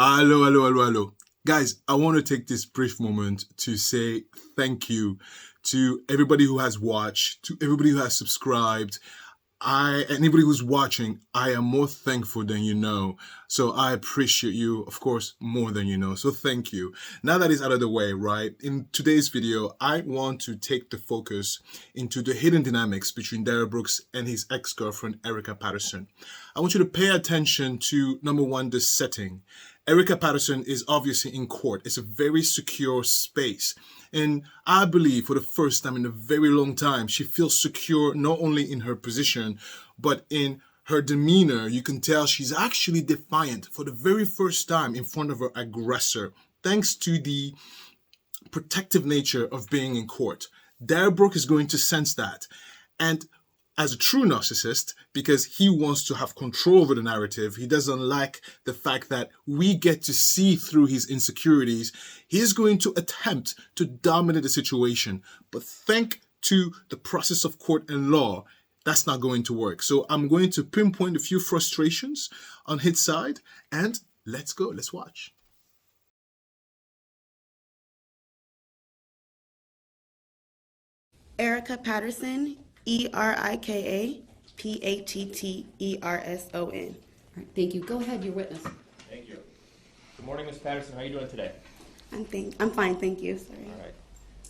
Hello. Guys, I want to take this brief moment to say thank you to everybody who has watched, to everybody who has subscribed. Anybody who's watching, I am more thankful than you know. So I appreciate you, of course, more than you know. So thank you. Now that is out of the way, right? In today's video, I want to take the focus into the hidden dynamics between Darrell Brooks and his ex-girlfriend, Erika Patterson. I want you to pay attention to, number one, the setting. Erika Patterson is obviously in court. It's a very secure space. And I believe for the first time in a very long time, she feels secure not only in her position, but in her demeanor. You can tell she's actually defiant for the very first time in front of her aggressor, thanks to the protective nature of being in court. Darrell Brooks is going to sense that. And as a true narcissist, because he wants to have control over the narrative, he doesn't like the fact that we get to see through his insecurities, he's going to attempt to dominate the situation. But thanks to the process of court and law, that's not going to work. So I'm going to pinpoint a few frustrations on his side, and let's go, let's watch. Erika Patterson, Erika Patterson. All right, thank you. Go ahead, your witness. Thank you. Good morning, Ms. Patterson. How are you doing today? I'm fine, thank you. Sorry.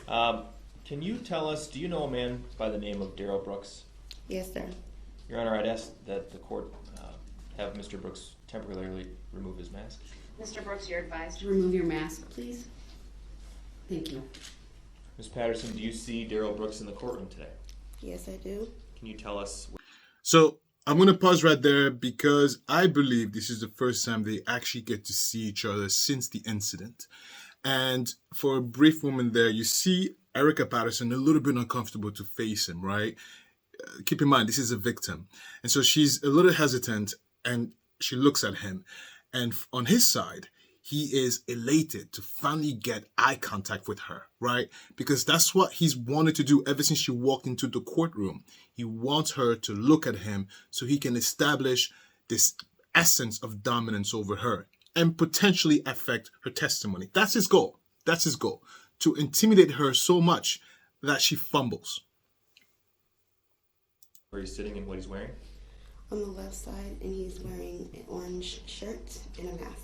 All right. Can you tell us, do you know a man by the name of Darrell Brooks? Yes, sir. Your Honor, I'd ask that the court have Mr. Brooks temporarily remove his mask. Mr. Brooks, you're advised to remove your mask, please. Thank you. Ms. Patterson, do you see Darrell Brooks in the courtroom today? Yes, I do. Can you tell us? So I'm going to pause right there because I believe this is the first time they actually get to see each other since the incident. And for a brief moment there, you see Erika Patterson a little bit uncomfortable to face him, right? Keep in mind, this is a victim. And so she's a little hesitant and she looks at him. And on his side, he is elated to finally get eye contact with her, right? Because that's what he's wanted to do ever since she walked into the courtroom. He wants her to look at him so he can establish this essence of dominance over her and potentially affect her testimony. That's his goal. That's his goal, to intimidate her so much that she fumbles. Where he's sitting and what he's wearing? On the left side, and he's wearing an orange shirt and a mask.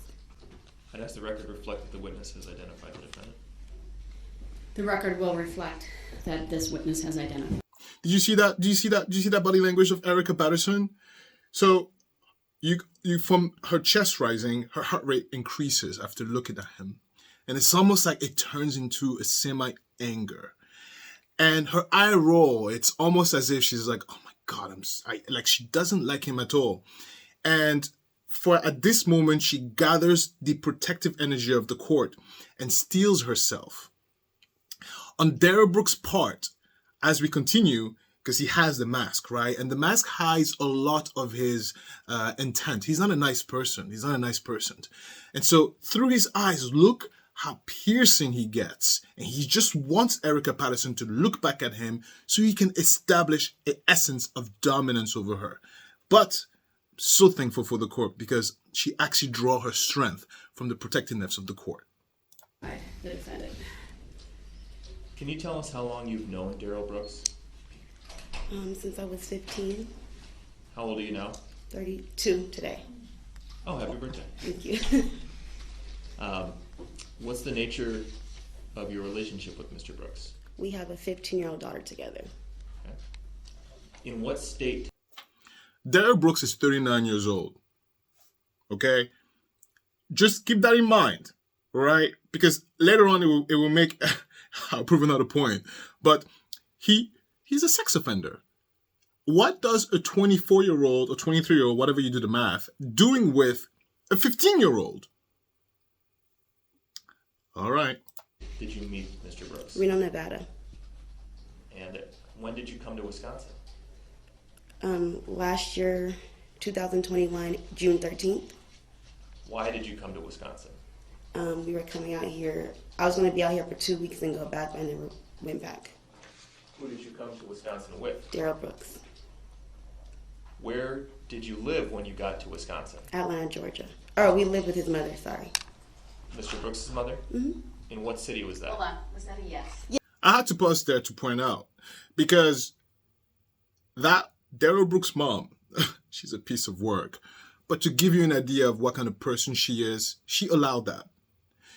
I'd ask the record reflect that the witness has identified the defendant. The record will reflect that this witness has identified. Did you see that? Do you see that? Do you see that body language of Erika Patterson? So you from her chest rising, her heart rate increases after looking at him. And it's almost like it turns into a semi-anger. And her eye roll, it's almost as if she's like, oh my God, like she doesn't like him at all. And at this moment, she gathers the protective energy of the court and steels herself. On Darrell Brooks' part, as we continue, because he has the mask, right? And the mask hides a lot of his intent. He's not a nice person. He's not a nice person. And so through his eyes, look how piercing he gets. And he just wants Erika Patterson to look back at him so he can establish an essence of dominance over her. But so thankful for the court because she actually draw her strength from the protectiveness of the court. The defendant. Can you tell us how long you've known Darrell Brooks? Since I was 15. How old are you now? 32 today. Oh, happy birthday. Thank you. What's the nature of your relationship with Mr. Brooks? We have a 15-year-old daughter together. Okay. In what state? Darrell Brooks is 39 years old. Okay? Just keep that in mind, right? Because later on it will make, I'll prove another point. But he's a sex offender. What does a 24-year-old or 23-year-old, whatever you do the math, doing with a 15-year-old? All right. Did you meet Mr. Brooks? Reno, Nevada. And when did you come to Wisconsin? Last year, 2021, June 13th. Why did you come to Wisconsin? We were coming out here. I was going to be out here for 2 weeks and go back, but I never went back. Who did you come to Wisconsin with? Darrell Brooks. Where did you live when you got to Wisconsin? Atlanta, Georgia. Or we lived with his mother, sorry. Mr. Brooks' mother? Mm-hmm. In what city was that? Hold on. Was that a yes? I had to pause there to point out, because that Darrell Brooks' mom, she's a piece of work. But to give you an idea of what kind of person she is, she allowed that.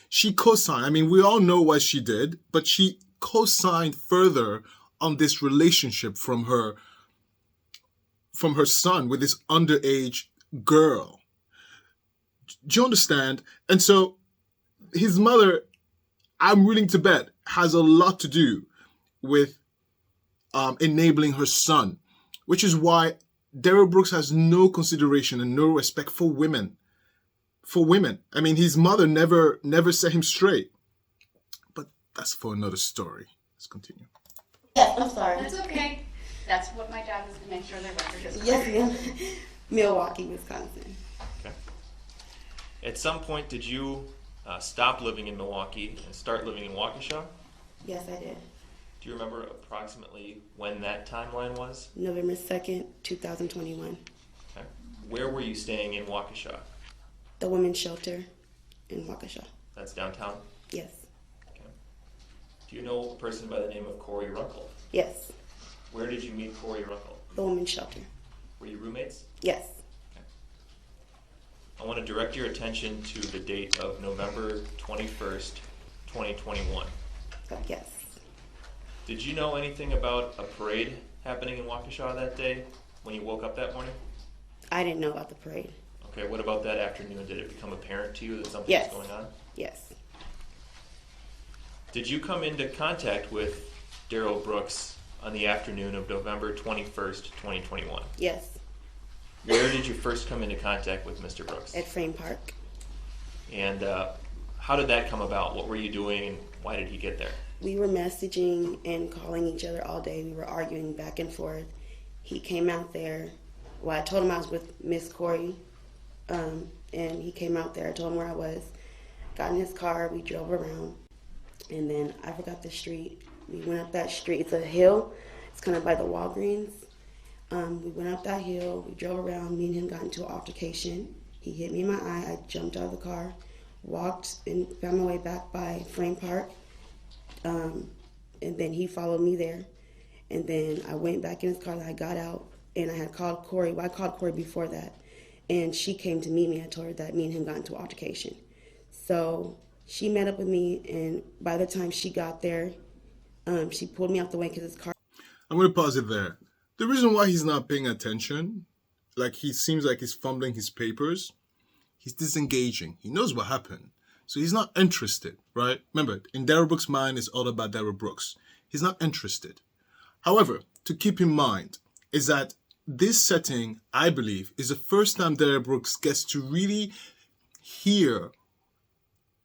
She co-signed. I mean, we all know what she did, but she co-signed further on this relationship from her son with this underage girl. Do you understand? And so his mother, I'm willing to bet, has a lot to do with enabling her son, which is why Darrell Brooks has no consideration and no respect for women. For women. I mean, his mother never set him straight. But that's for another story. Let's continue. Yes, I'm sorry. That's okay. That's what my job is, to make sure their record is Yes, correct. ma'am. Milwaukee, Wisconsin. Okay. At some point, did you stop living in Milwaukee and start living in Waukesha? Yes, I did. Do you remember approximately when that timeline was? November 2nd, 2021. Okay. Where were you staying in Waukesha? The women's shelter in Waukesha. That's downtown? Yes. Okay. Do you know a person by the name of Corey Runkle? Yes. Where did you meet Corey Runkle? The women's shelter. Were you roommates? Yes. I want to direct your attention to the date of November 21st, 2021. Yes. Did you know anything about a parade happening in Waukesha that day when you woke up that morning? I didn't know about the parade. Okay, what about that afternoon? Did it become apparent to you that something Yes. was going on? Yes. Did you come into contact with Darrell Brooks on the afternoon of November 21st, 2021? Yes. Where did you first come into contact with Mr. Brooks? At Frame Park. And how did that come about? What were you doing and why did he get there? We were messaging and calling each other all day. We were arguing back and forth. He came out there. Well, I told him I was with Miss Corey, and he came out there. I told him where I was. Got in his car. We drove around, and then I forgot the street. We went up that street. It's a hill. It's kind of by the Walgreens. We went up that hill. We drove around. Me and him got into an altercation. He hit me in my eye. I jumped out of the car, walked, and found my way back by Frame Park. And then he followed me there. And then I went back in his car. I got out, and I had called Corey. Well, I called Corey before that. And she came to meet me. I told her that me and him got into an altercation. So she met up with me, and by the time she got there, she pulled me out the way because his car... I'm going to pause it there. The reason why he's not paying attention, like he seems like he's fumbling his papers, he's disengaging. He knows what happened. So he's not interested, right? Remember, in Darrell Brooks' mind, it's all about Darrell Brooks. He's not interested. However, to keep in mind is that this setting, I believe, is the first time Darrell Brooks gets to really hear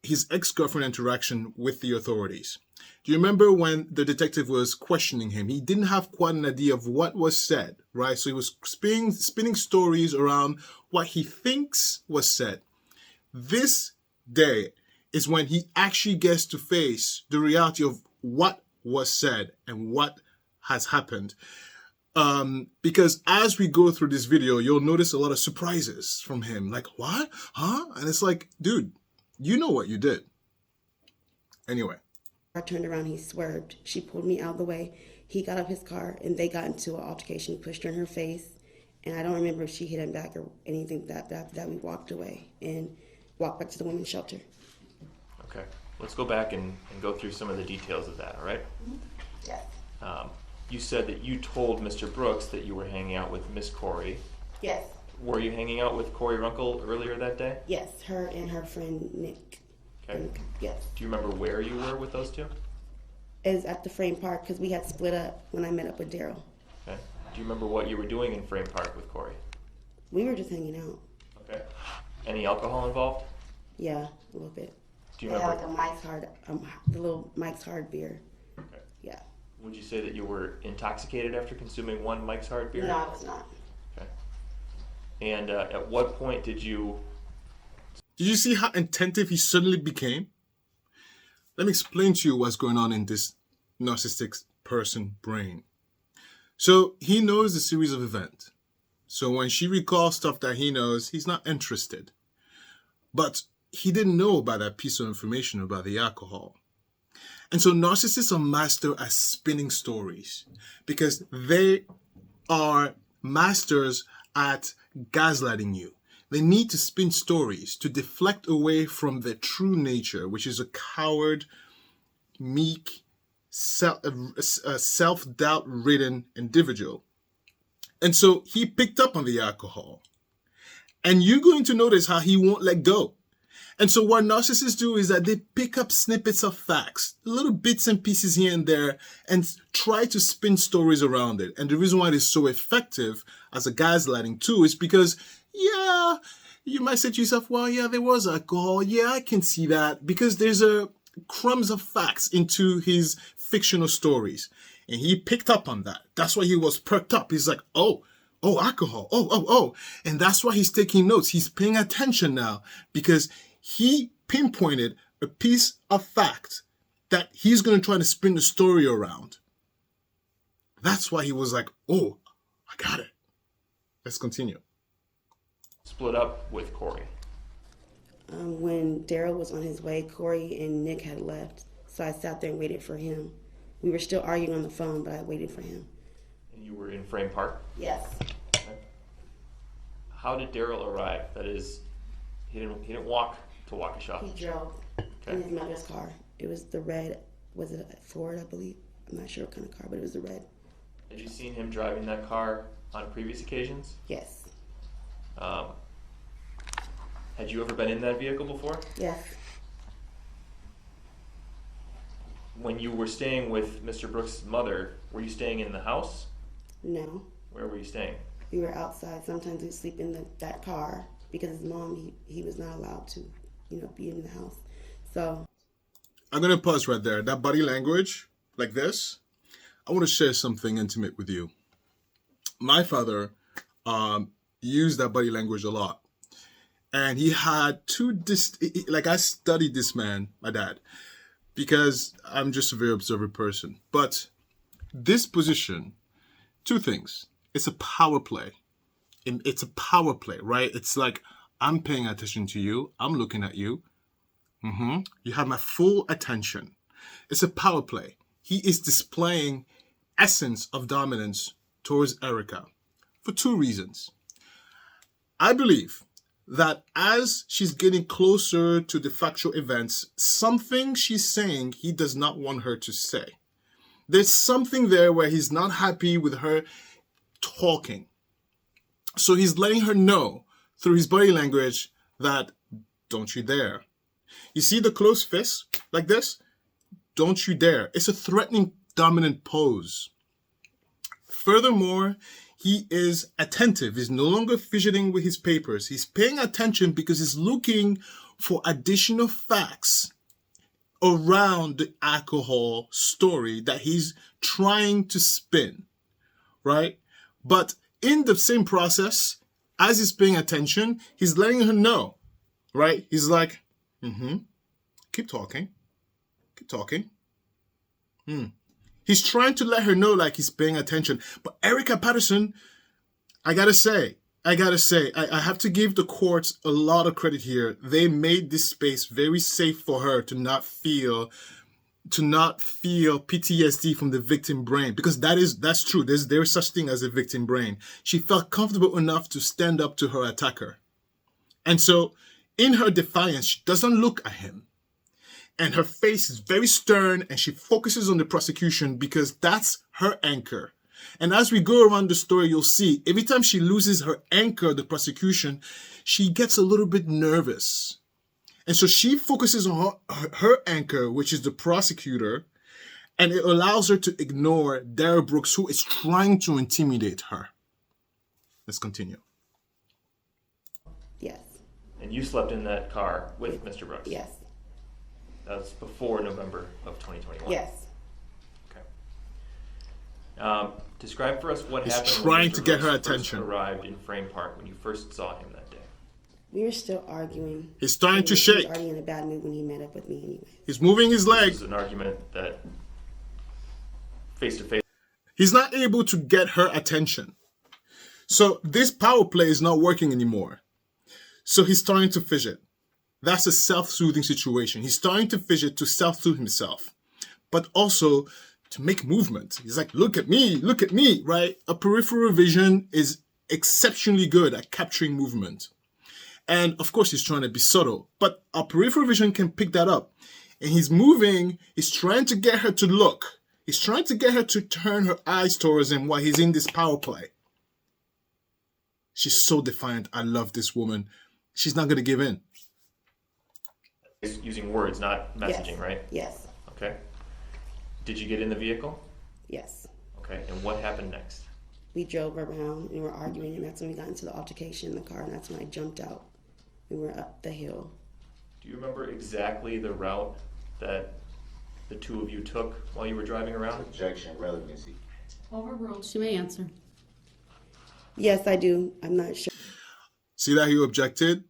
his ex-girlfriend interaction with the authorities. Do you remember when the detective was questioning him? He didn't have quite an idea of what was said, right? So he was spinning stories around what he thinks was said. This day is when he actually gets to face the reality of what was said and what has happened. Because as we go through this video, you'll notice a lot of surprises from him. Like, what? Huh? And it's like, dude, you know what you did. Anyway. I turned around, he swerved. She pulled me out of the way. He got up his car, and they got into an altercation. He pushed her in her face, and I don't remember if she hit him back or anything. After that, we walked away and walked back to the women's shelter. Okay, let's go back and go through some of the details of that, all right? Mm-hmm. Yes. You said that you told Mr. Brooks that you were hanging out with Miss Corey. Yes. Were you hanging out with Corey Runkle earlier that day? Yes, her and her friend Nick. Okay. Yes. Do you remember where you were with those two? It was at the Frame Park because we had split up when I met up with Darrell. Okay. Do you remember what you were doing in Frame Park with Corey? We were just hanging out. Okay. Any alcohol involved? Yeah, a little bit. Do you They had remember? like a Mike's Hard, the little Mike's Hard beer. Okay. Yeah. Would you say that you were intoxicated after consuming one Mike's Hard beer? No, I was not. Okay. And at what point did you... Did you see how attentive he suddenly became? Let me explain to you what's going on in this narcissistic person brain. So he knows the series of events. So when she recalls stuff that he knows, he's not interested. but he didn't know about that piece of information about the alcohol. And so narcissists are master at spinning stories because they are masters at gaslighting you. They need to spin stories to deflect away from their true nature, which is a coward, meek, self-doubt ridden individual. And so he picked up on the alcohol. And you're going to notice how he won't let go. And so what narcissists do is that they pick up snippets of facts, little bits and pieces here and there, and try to spin stories around it. And the reason why it is so effective as a gaslighting tool is because, yeah, you might say to yourself, well, yeah, there was alcohol. Yeah, I can see that, because there's a crumbs of facts into his fictional stories. And he picked up on that. That's why he was perked up. He's like, oh, alcohol. Oh. And that's why he's taking notes. He's paying attention now because he pinpointed a piece of fact that he's going to try to spin the story around. That's why he was like, oh, I got it. Let's continue. Split up with Corey. When Darrell was on his way, Corey and Nick had left. So I sat there and waited for him. We were still arguing on the phone, but I waited for him. And you were in Frame Park? Yes. Okay. How did Darrell arrive? That is, he didn't walk to Waukesha. He drove in his mother's car. It was the red, was it a Ford, I believe? I'm not sure what kind of car, but it was the red. Had you seen him driving that car on previous occasions? Yes. Had you ever been in that vehicle before? Yes. When you were staying with Mr. Brooks' mother, were you staying in the house? No. Where were you staying? We were outside. Sometimes we'd sleep in that car because his mom, he was not allowed to, be in the house. So. I'm going to pause right there. That body language, like this, I want to share something intimate with you. My father used that body language a lot. And he had I studied this man, my dad, because I'm just a very observant person. But this position, two things. It's a power play. It's a power play, right? It's like, I'm paying attention to you. I'm looking at you. You have my full attention. It's a power play. He is displaying essence of dominance towards Erika for two reasons. I believe that as she's getting closer to the factual events, something she's saying he does not want her to say. There's something there where he's not happy with her talking. So he's letting her know through his body language that, don't you dare. You see the closed fist like this? Don't you dare. It's a threatening, dominant pose. Furthermore, he is attentive. He's no longer fidgeting with his papers. He's paying attention because he's looking for additional facts around the alcohol story that he's trying to spin, right? But in the same process, as he's paying attention, he's letting her know, right? He's like, keep talking. He's trying to let her know like he's paying attention. But Erika Patterson, I gotta say, I have to give the courts a lot of credit here. They made this space very safe for her to not feel PTSD from the victim brain, because that's true. There's such thing as a victim brain. She felt comfortable enough to stand up to her attacker. And so in her defiance, she doesn't look at him. And her face is very stern, and she focuses on the prosecution because that's her anchor. And as we go around the story, you'll see every time she loses her anchor, the prosecution, she gets a little bit nervous. And so she focuses on her anchor, which is the prosecutor, and it allows her to ignore Darrell Brooks, who is trying to intimidate her. Let's continue. Yes. And you slept in that car with Mr. Brooks? Yes. That was before November of 2021? Yes. Okay. Describe for us what happened He's when trying Mr. to get her Brooks first attention. arrived in Frame Park when you first saw him that day. We were still arguing. He's starting to He shake. was already in a bad mood when he met up with me anyway. He's moving his leg. This is an argument that face-to-face. He's not able to get her attention. So this power play is not working anymore. So he's starting to fidget. That's a self-soothing situation. He's starting to fidget to self-soothe himself, but also to make movement. He's like, look at me, right? A peripheral vision is exceptionally good at capturing movement. And of course, he's trying to be subtle, but our peripheral vision can pick that up. And he's moving, he's trying to get her to look. He's trying to get her to turn her eyes towards him while he's in this power play. She's so defiant. I love this woman. She's not going to give in. It's using words, not messaging, Yes. right? Yes. Okay. Did you get in the vehicle? Yes. Okay. And what happened next? We drove around and we were arguing, and that's when we got into the altercation in the car, and that's when I jumped out. We were up the hill. Do you remember exactly the route that the two of you took while you were driving around? Objection, relevancy. Overruled. She may answer. Yes, I do. I'm not sure. See that he objected?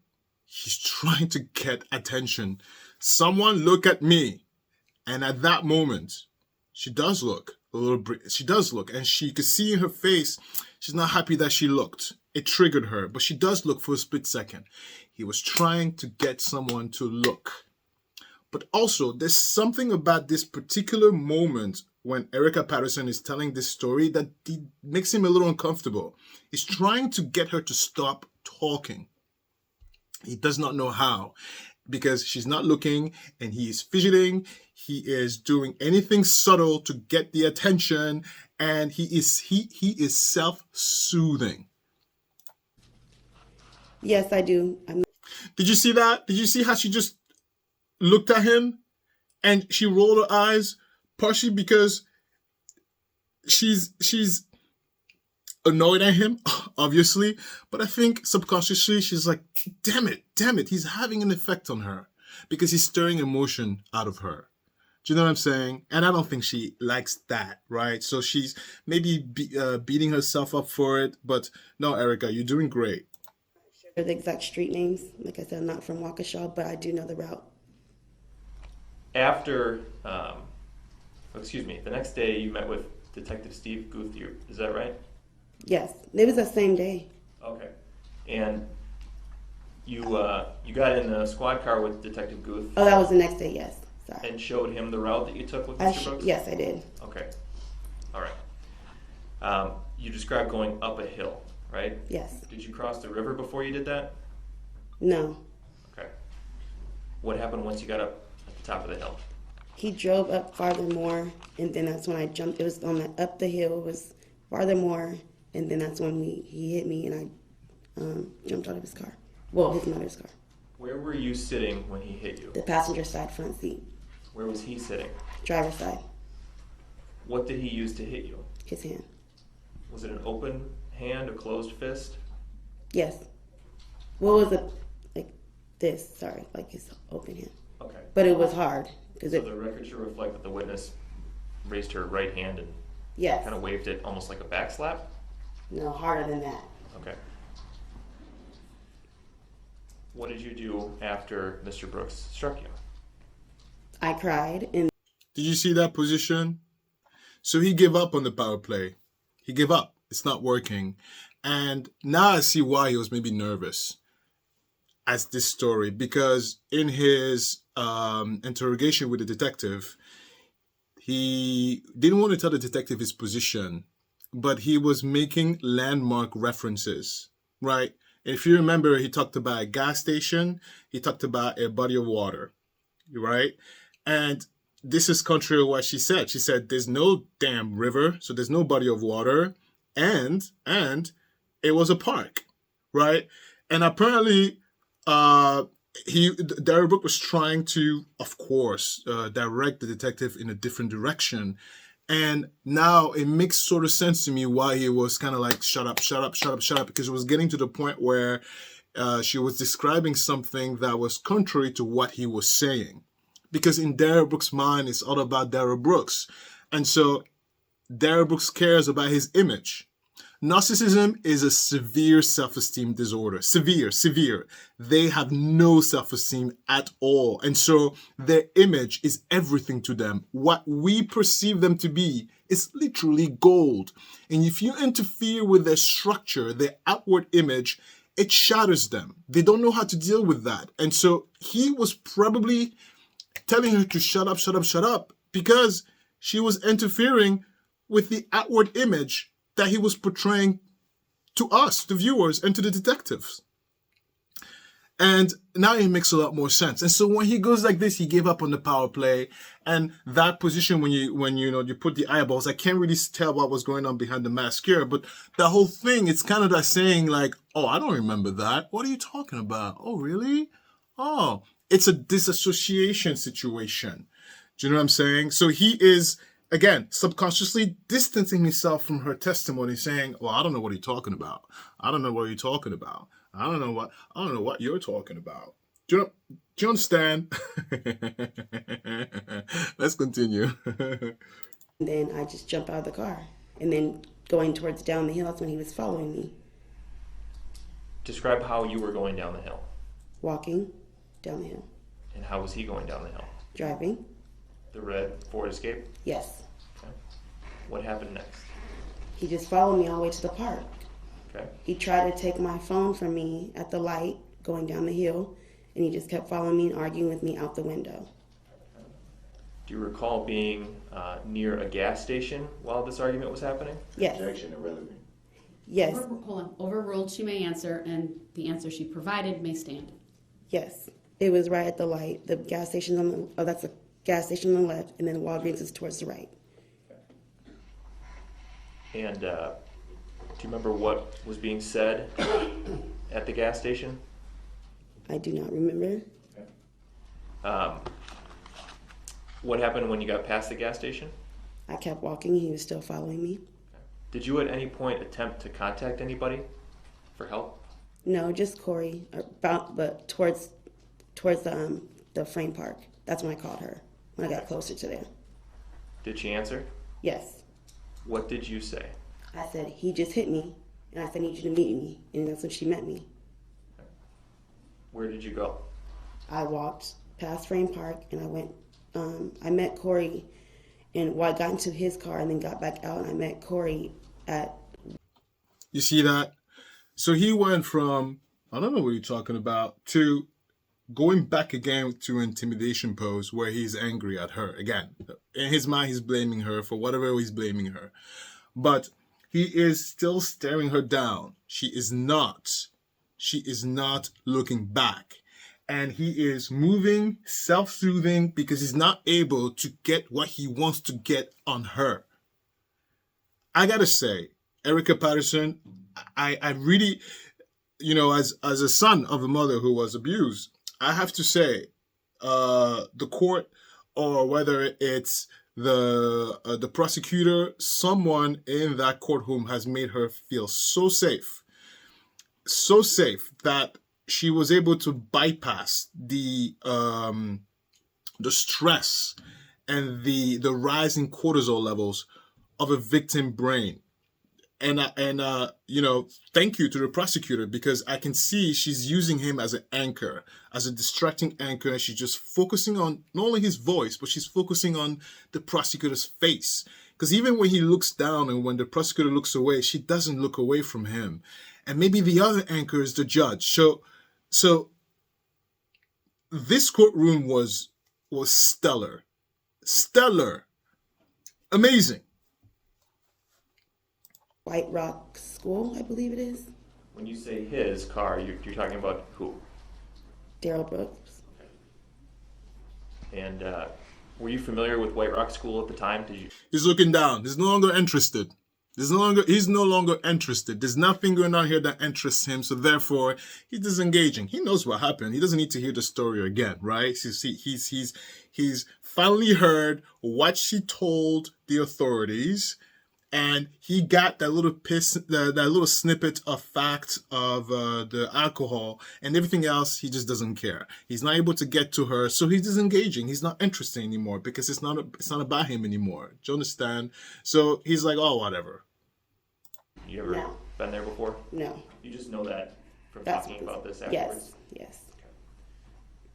He's trying to get attention. Someone look at me. And at that moment, she does look a little bit. She does look, and she could see in her face, she's not happy that she looked. It triggered her, but she does look for a split second. He was trying to get someone to look. But also, there's something about this particular moment when Erika Patterson is telling this story that makes him a little uncomfortable. He's trying to get her to stop talking. He does not know how, because she's not looking and he is fidgeting. He is doing anything subtle to get the attention, and he is self-soothing. Yes, I do. Did you see that? Did you see how she just looked at him and she rolled her eyes, partially because she's annoyed at him, obviously, but I think subconsciously she's like, damn it, he's having an effect on her because he's stirring emotion out of her. Do you know what I'm saying? And I don't think she likes that, right? So she's maybe beating herself up for it, but no, Erika, you're doing great. The exact street names. Like I said, I'm not from Waukesha, but I do know the route. After, the next day you met with Detective Steve Guth, is that right? Yes, it was the same day. Okay. And you got in the squad car with Detective Guth Oh, that was the next day. Yes, sorry. and showed him the route that you took with Mr. Brooks? Yes, I did. Okay. All right. You described going up a hill, right? Yes. Did you cross the river before you did that? No. Okay. What happened once you got up at the top of the hill? He drove up farther more, and then that's when I jumped. It was on the up the hill. It was farther more, and then that's when he hit me, and I jumped out of his car. Well, his mother's car. Where were you sitting when he hit you? The passenger side front seat. Where was he sitting? Driver's side. What did he use to hit you? His hand. Was it an open hand, a closed fist? Yes. What was it? Like this, sorry, like his open hand. Okay. But it was hard. Cause So the record should reflect that the witness raised her right hand and yes. kind of waved it almost like a back slap? No, harder than that. Okay. What did you do after Mr. Brooks struck you? I cried, and Did you see that position? So he gave up on the power play. He gave up. It's not working. And now I see why he was maybe nervous as this story, because in his interrogation with the detective, he didn't want to tell the detective his position, but he was making landmark references, right? And if you remember, he talked about a gas station, he talked about a body of water, right? And this is contrary to what she said. She said, there's no damn river, so there's no body of water, and it was a park, right? And apparently, Darrell Brooks was trying to, of course, direct the detective in a different direction. And now it makes sort of sense to me why he was kind of like, shut up, because it was getting to the point where she was describing something that was contrary to what he was saying. Because in Darrell Brooks' mind, it's all about Darrell Brooks. And so Darrell Brooks cares about his image. Narcissism is a severe self-esteem disorder. Severe. They have no self-esteem at all. And so their image is everything to them. What we perceive them to be is literally gold. And if you interfere with their structure, their outward image, it shatters them. They don't know how to deal with that. And so he was probably telling her to shut up, shut up, shut up, because she was interfering with the outward image that he was portraying to us, the viewers, and to the detectives. And now it makes a lot more sense. And so when he goes like this, he gave up on the power play. And that position, when you put the eyeballs, I can't really tell what was going on behind the mascara, but the whole thing, it's kind of like saying like, oh, I don't remember that. What are you talking about? Oh, really? Oh, it's a disassociation situation. Do you know what I'm saying? So he is, again, subconsciously distancing himself from her testimony, saying, well, I don't know what you're talking about. I don't know what you're talking about. I don't know what you're talking about. Do you understand? Let's continue. And then I just jump out of the car. And then going towards down the hill, that's when he was following me. Describe how you were going down the hill. Walking down the hill. And how was he going down the hill? Driving. The red Ford Escape? Yes. Okay. What happened next? He just followed me all the way to the park. Okay. He tried to take my phone from me at the light going down the hill, and he just kept following me and arguing with me out the window. Do you recall being near a gas station while this argument was happening? Yes. Objection irrelevant. Yes. Hold on. Overruled, she may answer, and the answer she provided may stand. Yes. It was right at the light. The gas station's on the, that's a gas station on the left, and then Walgreens is towards the right. And do you remember what was being said at the gas station? I do not remember. What happened when you got past the gas station? I kept walking. He was still following me. Did you at any point attempt to contact anybody for help? No, just Corey, but towards the frame park. That's when I called her, when I got closer to there. Did she answer? Yes. What did you say? I said, he just hit me, and I said, I need you to meet me. And that's when she met me. Where did you go? I walked past Frame Park, and I went, I met Corey, and I got into his car and then got back out, and I met Corey at... You see that? So he went from, I don't know what you're talking about, to going back again to intimidation pose where he's angry at her. Again, in his mind, he's blaming her for whatever he's blaming her. But he is still staring her down. She is not looking back. And he is moving, self-soothing, because he's not able to get what he wants to get on her. I gotta say, Erika Patterson, I really, as a son of a mother who was abused, I have to say, the court, or whether it's the prosecutor, someone in that courtroom has made her feel so safe that she was able to bypass the stress and the rising cortisol levels of a victim brain. And thank you to the prosecutor, because I can see she's using him as an anchor, as a distracting anchor, and she's just focusing on not only his voice, but she's focusing on the prosecutor's face. Because even when he looks down and when the prosecutor looks away, she doesn't look away from him. And maybe the other anchor is the judge. So this courtroom was stellar, amazing. White Rock School, I believe it is. When you say his car, you're talking about who? Darrell Brooks. And were you familiar with White Rock School at the time? Did you? He's looking down. He's no longer interested. He's no longer interested. There's nothing going on here that interests him. So therefore, he's disengaging. He knows what happened. He doesn't need to hear the story again, right? He's finally heard what she told the authorities. And he got that little snippet of fact of the alcohol, and everything else, he just doesn't care. He's not able to get to her, so he's disengaging. He's not interested anymore because it's not about him anymore. Do you understand? So he's like, oh, whatever. You ever been there before? No. You just know that from That's talking about this afterwards? Yes.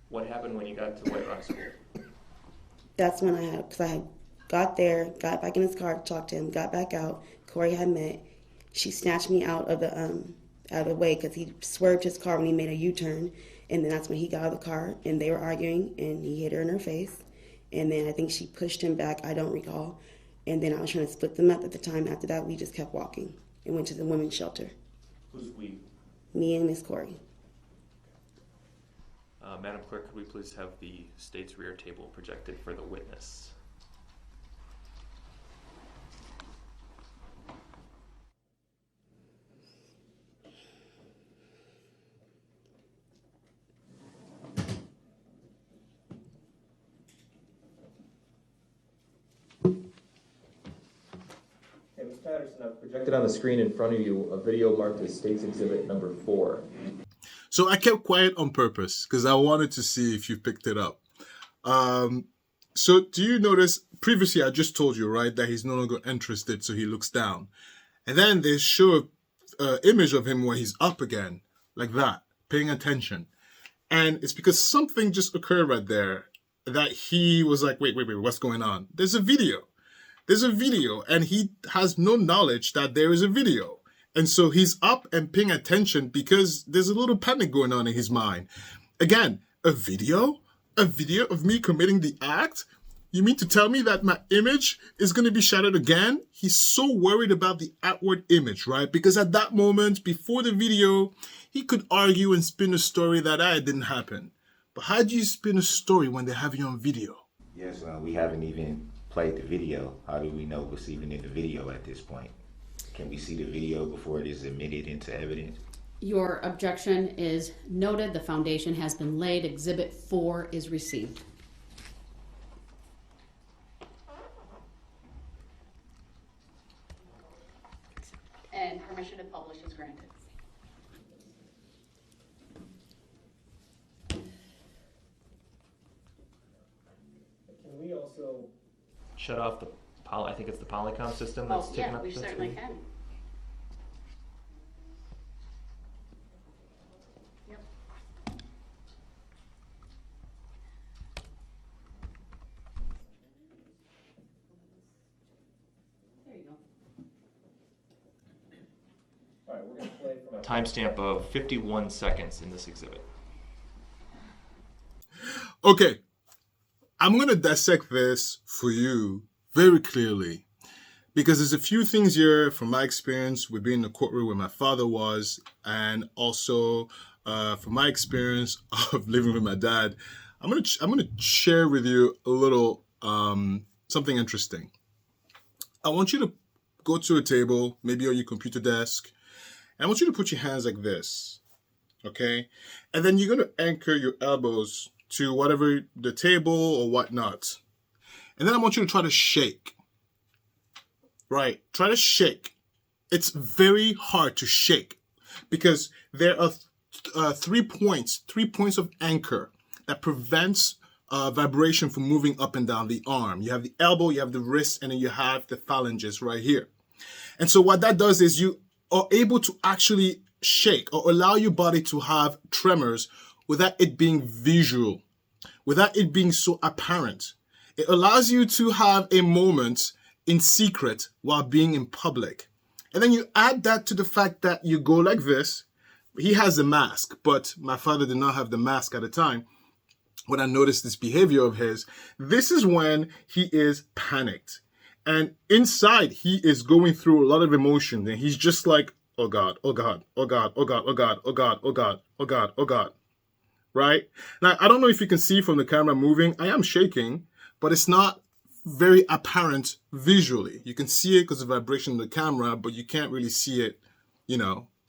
What happened when you got to White Rock School? That's when because I had got there, got back in his car, talked to him, got back out. Corey had met. She snatched me out of out of the way because he swerved his car when he made a U-turn. And then that's when he got out of the car and they were arguing and he hit her in her face. And then I think she pushed him back, I don't recall. And then I was trying to split them up at the time. After that, we just kept walking and went to the women's shelter. Who's we? Me and Miss Corey. Madam Clerk, could we please have the state's rear table projected for the witness? Okay, Ms. Patterson, I've projected on the screen in front of you a video marked as State's Exhibit number 4. So I kept quiet on purpose because I wanted to see if you picked it up. So do you notice, previously I just told you, right, that he's no longer interested, so he looks down. And then they show an image of him where he's up again, like that, paying attention. And it's because something just occurred right there that he was like, wait, what's going on? There's a video. There's a video, and he has no knowledge that there is a video. And so he's up and paying attention because there's a little panic going on in his mind. Again, a video? A video of me committing the act? You mean to tell me that my image is going to be shattered again? He's so worried about the outward image, right? Because at that moment, before the video, he could argue and spin a story that it didn't happen. But how do you spin a story when they have you on video? Yes, we haven't even played the video. How do we know what's even in the video at this point? Can we see the video before it is admitted into evidence? Your objection is noted. The foundation has been laid. Exhibit 4 is received. And permission to publish is granted. Can we also... Shut off the I think it's the Polycom system that's taking up we the certainly screen. can. Yep. There you go. All right, we're going to play from a... Timestamp of 51 seconds in this exhibit. Okay, I'm going to dissect this for you very clearly because there's a few things here from my experience with being in the courtroom where my father was, and also from my experience of living with my dad. I'm gonna share with you a little something interesting. I want you to go to a table, maybe on your computer desk, and I want you to put your hands like this, okay? And then you're going to anchor your elbows to whatever, the table or whatnot. And then I want you to try to shake. Right, try to shake. It's very hard to shake because there are 3 points of anchor that prevents vibration from moving up and down the arm. You have the elbow, you have the wrist, and then you have the phalanges right here. And so what that does is you are able to actually shake or allow your body to have tremors without it being visual, without it being so apparent. It allows you to have a moment in secret while being in public. And then you add that to the fact that you go like this. He has a mask, but my father did not have the mask at the time. When I noticed this behavior of his, this is when he is panicked. And inside, he is going through a lot of emotion. And he's just like, oh God, oh God, oh God, oh God, oh God, oh God, oh God, oh God, oh God. Right? Now, I don't know if you can see from the camera moving. I am shaking, but it's not very apparent visually. You can see it because of the vibration of the camera, but you can't really see it,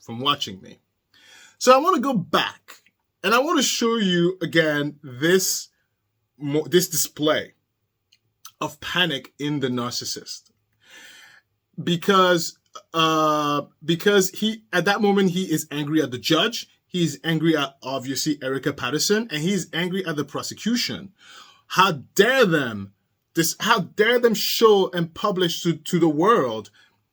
from watching me. So I want to go back and I want to show you again this display of panic in the narcissist, because he, at that moment, he is angry at the judge. He's angry at, obviously, Erika Patterson, and he's angry at the prosecution. How dare them show and publish to the world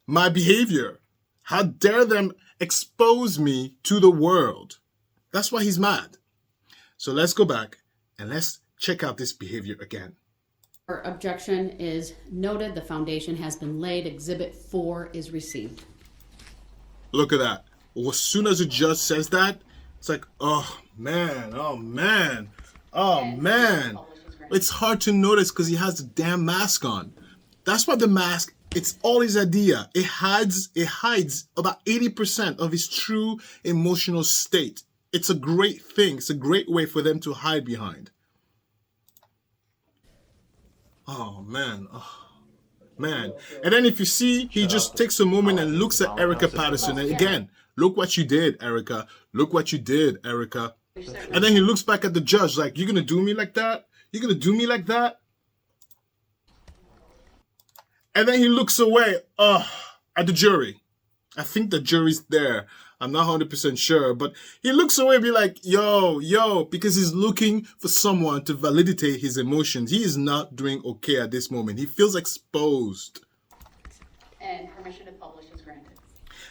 my behavior? How dare them expose me to the world? That's why he's mad. So let's go back and let's check out this behavior again. Our objection is noted. The foundation has been laid. Exhibit 4 is received. Look at that. as soon as the judge says that, it's like, oh man, oh man, oh man. It's hard to notice because he has the damn mask on. That's why the mask, it's all his idea. It hides about 80% of his true emotional state. It's a great thing. It's a great way for them to hide behind. Oh man, oh man. And then if you see, he just takes a moment and looks at Erika Patterson. And again, look what you did, Erika. Look what you did, Erika. And then he looks back at the judge like, you're going to do me like that? You're going to do me like that? And then he looks away at the jury. I think the jury's there. I'm not 100% sure. But he looks away and be like, yo, because he's looking for someone to validate his emotions. He is not doing okay at this moment. He feels exposed. And permission to publish is granted.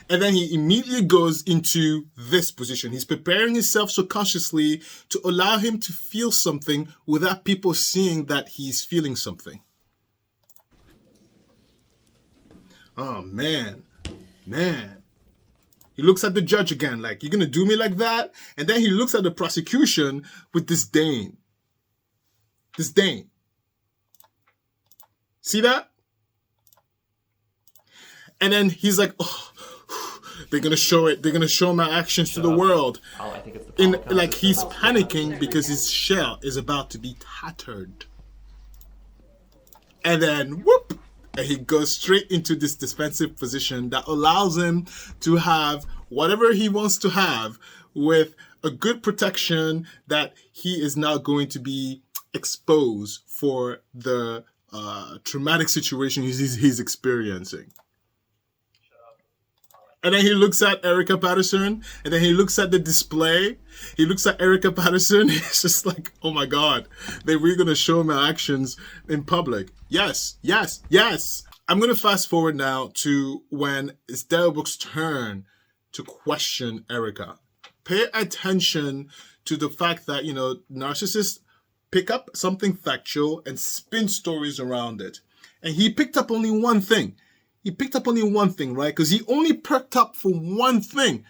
And then he immediately goes into this position. He's preparing himself subconsciously to allow him to feel something without people seeing that he's feeling something. Oh, man. He looks at the judge again, like, you're going to do me like that? And then he looks at the prosecution with disdain. Disdain. See that? And then he's like, oh, they're going to show it. They're going to show my actions to the world. I think it's the Like he's panicking because his shell is about to be tattered. And then, whoop, and he goes straight into this defensive position that allows him to have whatever he wants to have with a good protection that he is now going to be exposed for the traumatic situation he's experiencing. And then he looks at Erika Patterson, and then he looks at the display. He looks at Erika Patterson. It's just like, oh my God, they're really going to show my actions in public. Yes. I'm going to fast forward now to when it's Darrell Brooks' turn to question Erika. Pay attention to the fact that, narcissists pick up something factual and spin stories around it. And he picked up only one thing. Right? Because he only perked up for one thing.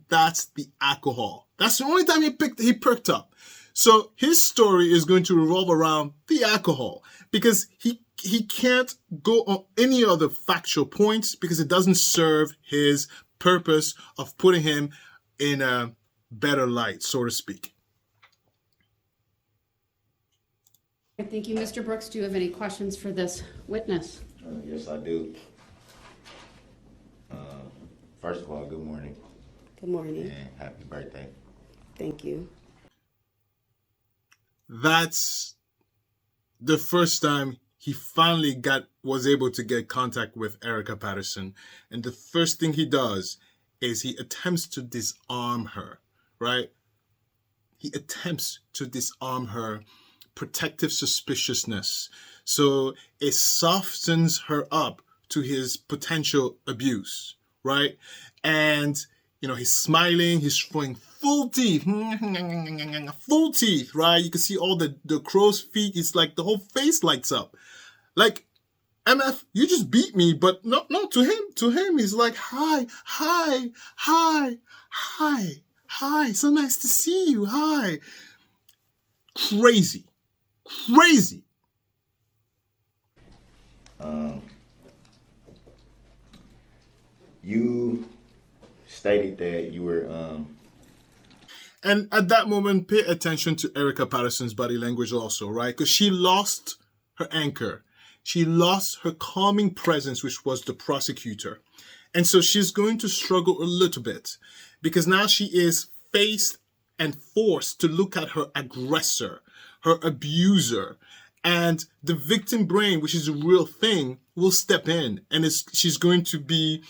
That's the alcohol. That's the only time he perked up. So his story is going to revolve around the alcohol because he can't go on any other factual points because it doesn't serve his purpose of putting him in a better light, so to speak. Thank you, Mr. Brooks. Do you have any questions for this witness? Yes, I do. First of all, good morning. Good morning. And happy birthday. Thank you. That's the first time he finally was able to get contact with Erika Patterson. And the first thing he does is he attempts to disarm her, right? He attempts to disarm her protective suspiciousness. So it softens her up to his potential abuse, right? And, he's smiling, he's showing full teeth, right? You can see all the crow's feet. It's like the whole face lights up. Like, MF, you just beat me, but no, to him, he's like, hi, so nice to see you, hi. Crazy. You stated that you were And at that moment, pay attention to Erika Patterson's body language also, right? Because she lost her anchor. She lost her calming presence, which was the prosecutor. And so she's going to struggle a little bit because now she is faced and forced to look at her aggressor, her abuser. And the victim brain, which is a real thing, will step in and she's going to be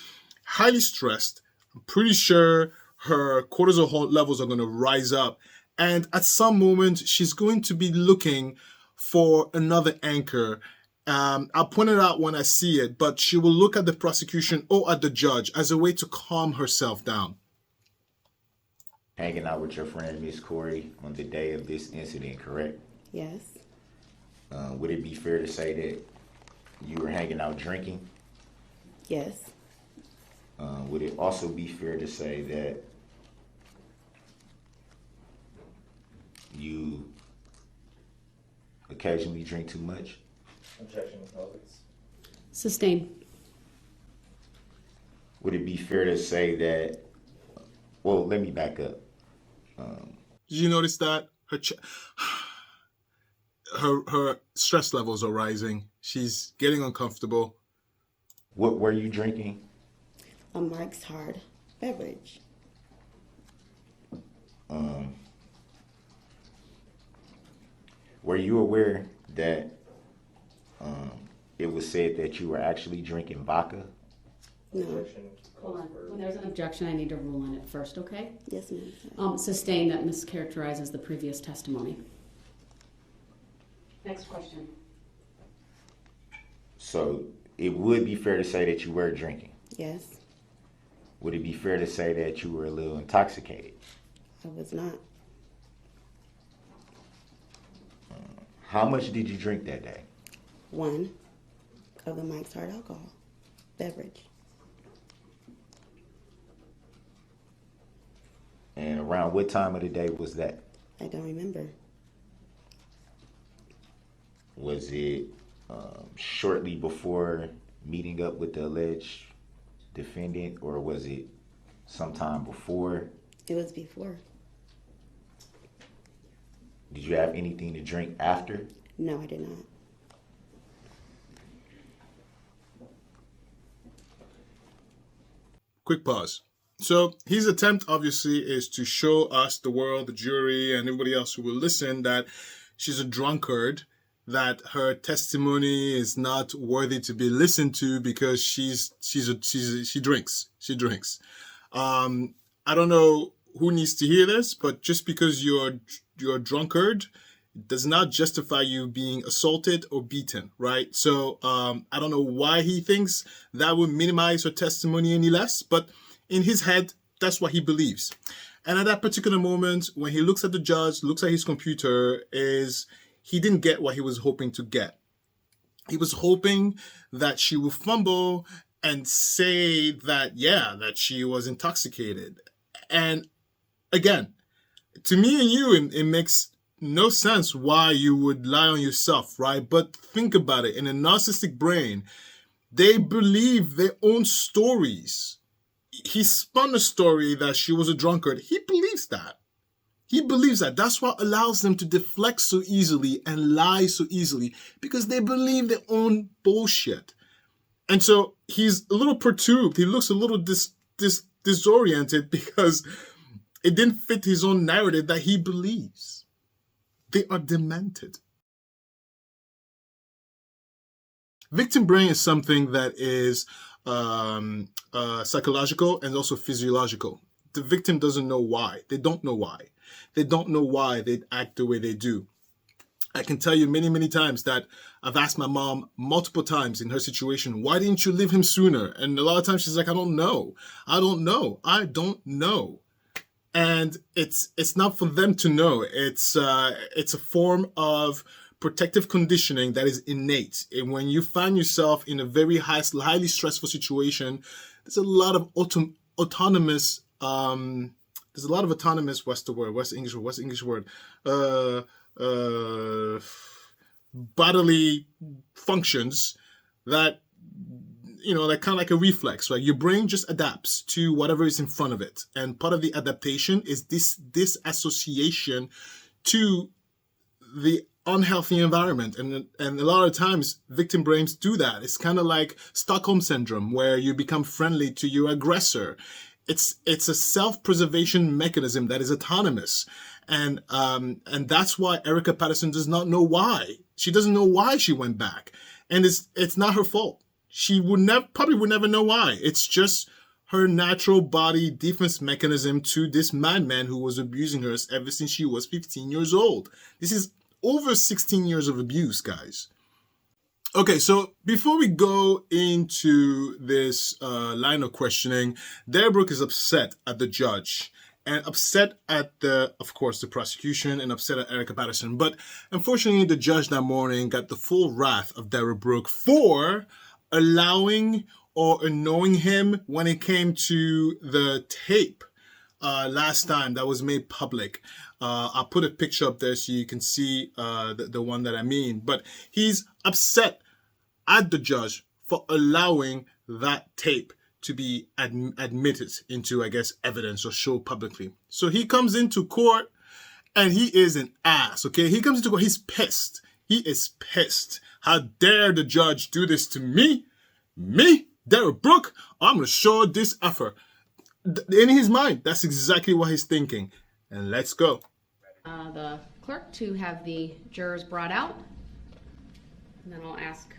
highly stressed. I'm pretty sure her cortisol levels are going to rise up. And at some moment, she's going to be looking for another anchor. I'll point it out when I see it, but she will look at the prosecution or at the judge as a way to calm herself down. hanging out with your friend Miss Corey on the day of this incident, correct? Yes. Would it be fair to say that you were hanging out drinking? Yes. Would it also be fair to say that you occasionally drink too much? Objection, colleagues. Sustained. Would it be fair to say that, well, let me back up. Did you notice that her stress levels are rising? She's getting uncomfortable. What were you drinking? A Mark's Hard beverage. Were you aware that it was said that you were actually drinking vodka? No. Objection. Hold on. When there's an objection, I need to rule on it first, okay? Yes, ma'am. Sustained that mischaracterizes the previous testimony. Next question. So it would be fair to say that you were drinking. Yes, Would it be fair to say that you were a little intoxicated? I was not. How much did you drink that day? One of the Mike's Hard alcohol beverage. And around what time of the day was that? I don't remember. Was it shortly before meeting up with the alleged defendant, or was it sometime before? It was before. Did you have anything to drink after? No, I did not. Quick pause. So his attempt, obviously, is to show us, the world, the jury, and everybody else who will listen, that she's a drunkard, that her testimony is not worthy to be listened to because she drinks. She drinks. I don't know who needs to hear this, but just because you're a drunkard does not justify you being assaulted or beaten, right? So I don't know why he thinks that would minimize her testimony any less, but in his head, that's what he believes. And at that particular moment, when he looks at the judge, looks at his computer, he didn't get what he was hoping to get. He was hoping that she would fumble and say that, yeah, that she was intoxicated. And again, to me and you, it makes no sense why you would lie on yourself, right? But think about it. In a narcissistic brain, they believe their own stories. He spun a story that she was a drunkard. He believes that. He believes that. That's what allows them to deflect so easily and lie so easily, because they believe their own bullshit. And so he's a little perturbed. He looks a little disoriented because it didn't fit his own narrative that he believes. They are demented. Victim brain is something that is psychological and also physiological. The victim doesn't know why. They don't know why. They don't know why they act the way they do. I can tell you many, many times that I've asked my mom multiple times in her situation, why didn't you leave him sooner? And a lot of times she's like, I don't know. I don't know. And it's not for them to know. It's a form of protective conditioning that is innate. And when you find yourself in a very highly stressful situation, there's a lot of autonomous, what's the English word? Bodily functions that, that kind of like a reflex, right? Your brain just adapts to whatever is in front of it. And part of the adaptation is this disassociation to the unhealthy environment. And a lot of times victim brains do that. It's kind of like Stockholm syndrome, where you become friendly to your aggressor. It's a self-preservation mechanism that is autonomous. And that's why Erika Patterson does not know why. She doesn't know why she went back. And it's not her fault. She probably would never know why. It's just her natural body defense mechanism to this madman who was abusing her ever since she was 15 years old. This is over 16 years of abuse, guys. Okay, so before we go into this line of questioning, Darrell Brooks is upset at the judge and upset at of course, the prosecution, and upset at Erika Patterson. But unfortunately, the judge that morning got the full wrath of Darrell Brooks for allowing or annoying him when it came to the tape last time that was made public. I'll put a picture up there so you can see the one that I mean. But he's upset at the judge for allowing that tape to be admitted into, I guess, evidence or show publicly. So he comes into court and he is an ass, okay? He comes into court, he's pissed. He is pissed. How dare the judge do this to me? Me, Darrell Brooks? I'm going to show this effort. In his mind, that's exactly what he's thinking. And let's go. The clerk to have the jurors brought out. And then I'll ask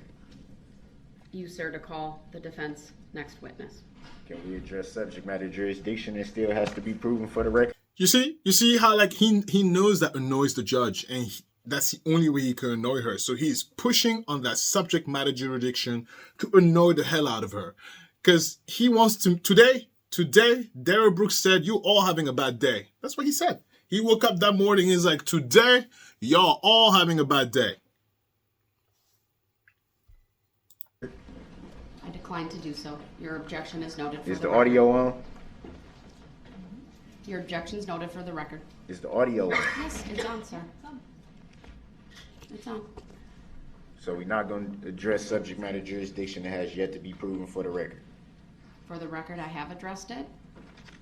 you, sir, to call the defense next witness. Can we address subject matter jurisdiction? It still has to be proven for the record. You see how like he knows that annoys the judge, and that's the only way he can annoy her. So he's pushing on that subject matter jurisdiction to annoy the hell out of her, because he wants to today. Darrell Brooks said, "You all having a bad day." That's what he said. He woke up that morning. He's like, "Today, y'all all having a bad day." I decline to do so. Your objection is noted for Is the the record. audio on? Your objection is noted for the record. Is the audio on? Yes, it's on, sir. It's on. So we're not going to address subject matter jurisdiction that has yet to be proven for the record. For the record, I have addressed it.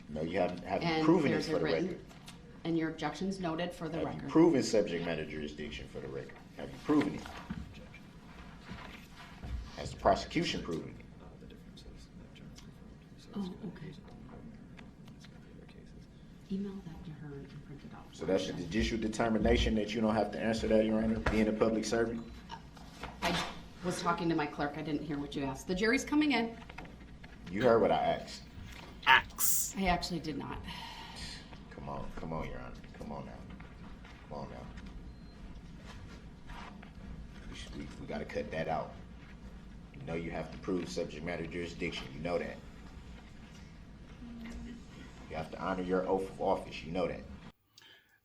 No, you haven't And proven it there's for a the written, record. and your objection's noted for the Have record. you proven subject matter jurisdiction for the record? Have you proven it? Has the prosecution proven it? Oh, okay. Email that to her and print it out. So that's a judicial determination that you don't have to answer that, Your Honor, being a public servant? I was talking to my clerk. I didn't hear what you asked. The jury's coming in. You heard what I asked. Axe. I actually did not. Come on, Your Honor. Come on now. Come on now. We gotta cut that out. You know you have to prove subject matter jurisdiction. You know that. You have to honor your oath of office. You know that.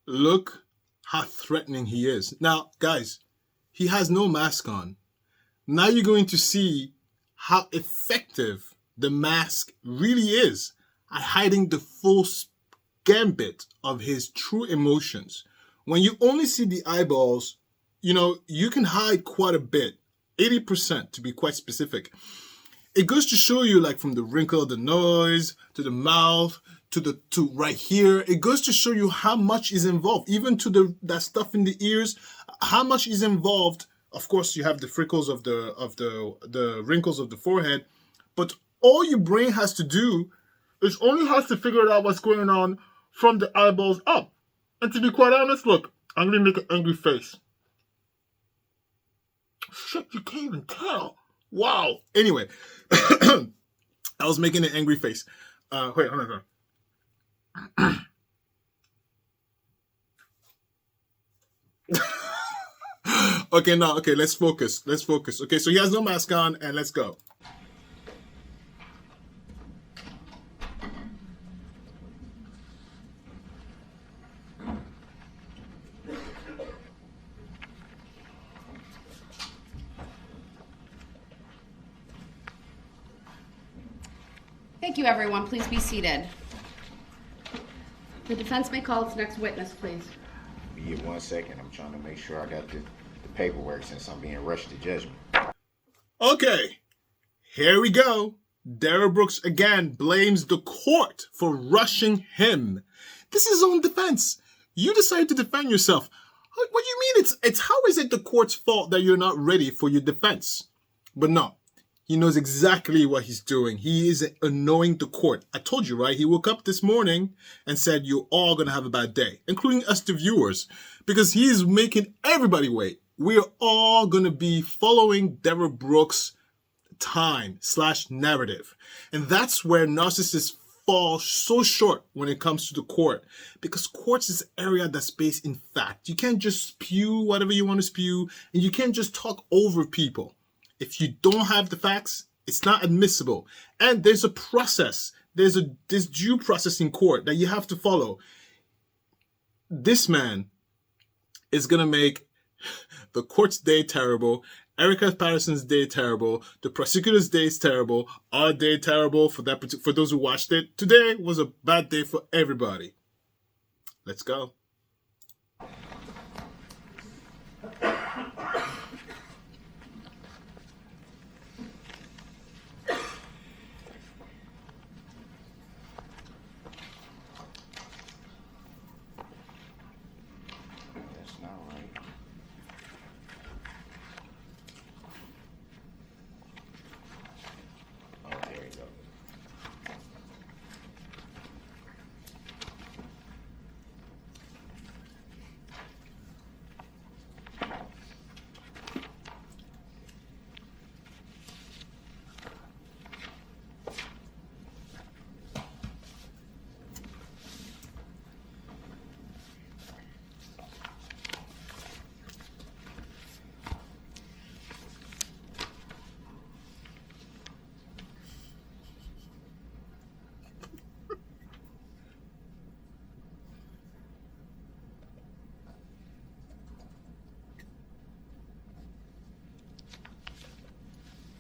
Look how threatening he is. Now, guys, he has no mask on. Now you're going to see how effective the mask really is at hiding the full gambit of his true emotions. When you only see the eyeballs, you can hide quite a bit, 80% to be quite specific. It goes to show you, like, from the wrinkle of the nose to the mouth to right here, it goes to show you how much is involved, even to that stuff in the ears, how much is involved. Of course, you have the freckles of the wrinkles of the forehead, but all your brain has to do is only has to figure out what's going on from the eyeballs up. And to be quite honest, look, I'm gonna make an angry face. Shit, you can't even tell. Wow. Anyway, I was making an angry face. Wait, hold on. Okay, let's focus. Okay, so he has no mask on, and let's go. Thank you, everyone. Please be seated. The defense may call its next witness, please. Be here 1 second. I'm trying to make sure I got the paperwork since I'm being rushed to judgment. Okay, here we go. Darrell Brooks again blames the court for rushing him. This is his own defense. You decided to defend yourself. What do you mean? It's how is it the court's fault that you're not ready for your defense? But no, he knows exactly what he's doing. He is annoying the court. I told you, right? He woke up this morning and said, you're all going to have a bad day, including us, the viewers, because he's making everybody wait. We're all going to be following Darrell Brooks' time/narrative. And that's where narcissists fall so short when it comes to the court, because courts is an area that's based in fact. You can't just spew whatever you want to spew, and you can't just talk over people. If you don't have the facts, it's not admissible. And there's a process. There's due process in court that you have to follow. This man is going to make the court's day terrible, Erika Patterson's day terrible. The prosecutor's day is terrible. Our day terrible for for those who watched it. Today was a bad day for everybody. Let's go. That's not right. Oh, there you go.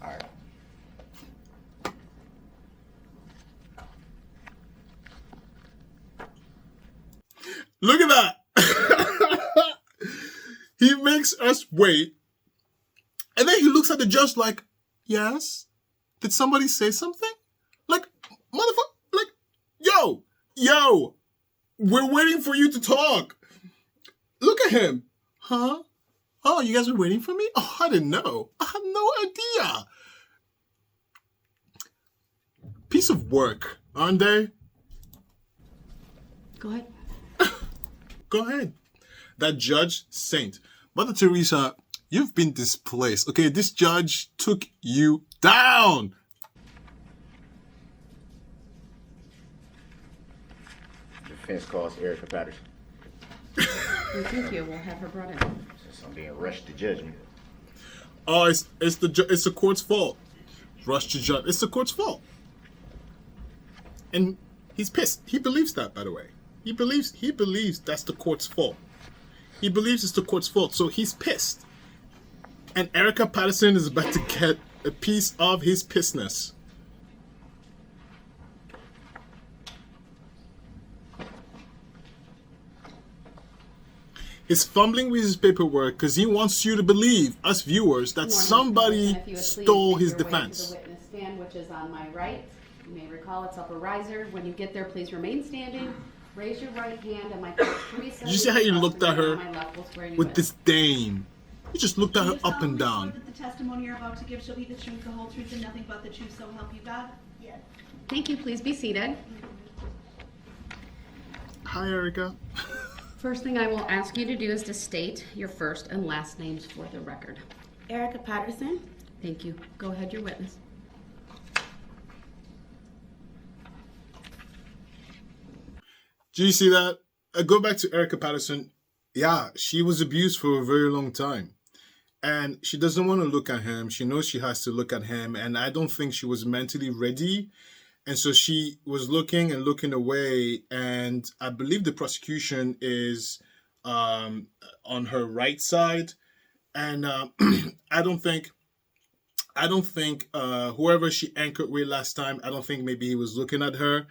All right. Look at that. He makes us wait. And then he looks at the judge like, yes? Did somebody say something? Like, motherfucker, like, yo, we're waiting for you to talk. Look at him. Huh? Oh, you guys were waiting for me? Oh, I didn't know. I had no idea. Piece of work, aren't they? Go ahead. Go ahead. That judge, saint. Mother Teresa, you've been displaced. Okay, this judge took you down. Defense calls Erika Patterson. Thank you. We'll have her brought in. Since I'm being rushed to judgment. Oh, it's the court's fault. Rush to judge. It's the court's fault. And he's pissed. He believes that, by the way. He believes that's the court's fault. He believes it's the court's fault, so he's pissed. And Erika Patterson is about to get a piece of his pissness. He's fumbling with his paperwork because he wants you to believe, us viewers, that somebody stole his defense. The witness stand, which is on my right. You may recall it's upper riser. When you get there, please remain standing. Raise your right hand, and my coach Teresa. Did you see how you looked at her with this? disdain? You just looked at her up and down. That the testimony you're about to give shall be the truth, the whole truth, and nothing but the truth, so help you God? Yes. Thank you. Please be seated. Hi, Erika. First thing I will ask you to do is to state your first and last names for the record. Erika Patterson. Thank you. Go ahead, your witness. Do you see that? Go back to Erika Patterson. Yeah, she was abused for a very long time. And she doesn't want to look at him. She knows she has to look at him. And I don't think she was mentally ready. And so she was looking and looking away. And I believe the prosecution is on her right side. And I don't think whoever she anchored with last time, I don't think maybe he was looking at her.